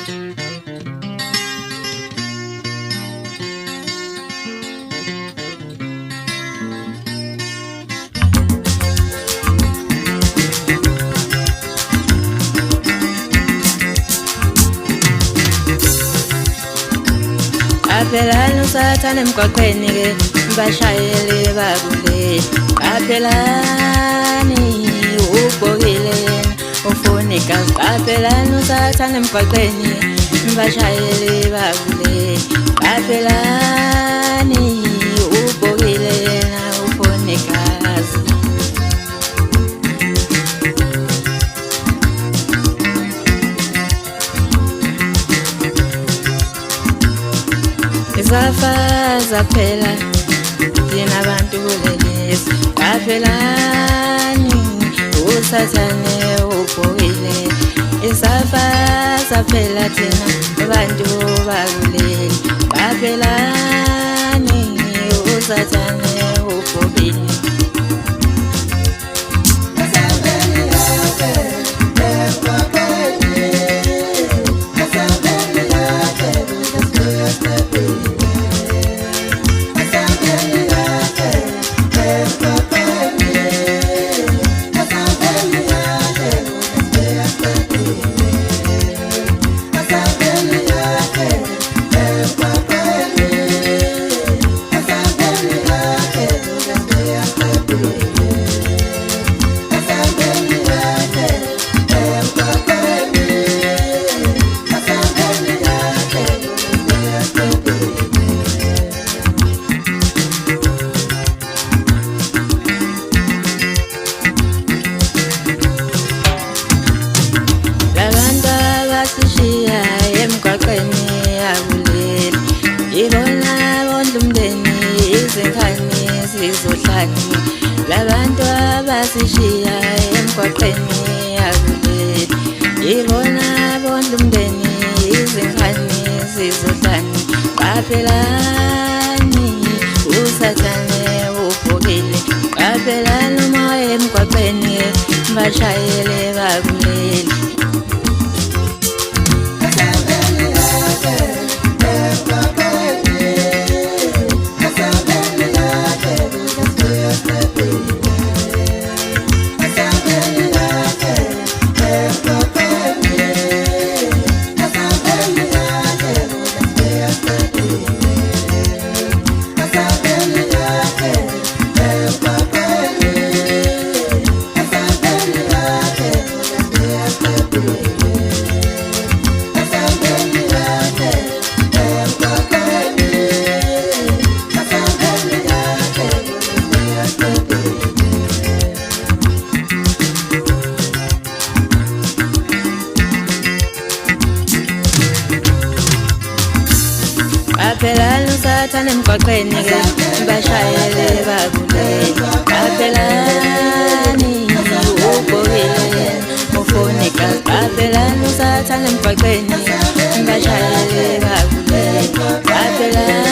Qaphelani usathane emgwaqweni-ke bashayeli bakuleli. Qaphelani ubhokile yena ufuna igazi. Qaphelani usathane emgwaqweni bashayeli bakuleli. Qaphelani ubhokile yena ufuna igazi. Izafa zaphela thina abantu kulelizwe. Qaphelani usathane ubhokile. Izafa zaphela thina abantu bakuleli. Qaphelani usathane ubhokile. Sishiya emgwaqweni yakuleli. Ibona bondla umndeni izingane zizohlani. Labantu abasishiya emgwaqweni yakuleli. Ibona bondla umndeni izingane zizohlani. Qaphelani usathane ubhokile. Qaphelani umoya emgwaqweni bashayeli bakuleli. Qaphelani usathane emgwaqweni-ke bashayeli bakuleli. Qaphelani ubhokile yena ufuna igazi. Qaphelani usathane emgwaqweni bashayeli bakuleli. Qaphelani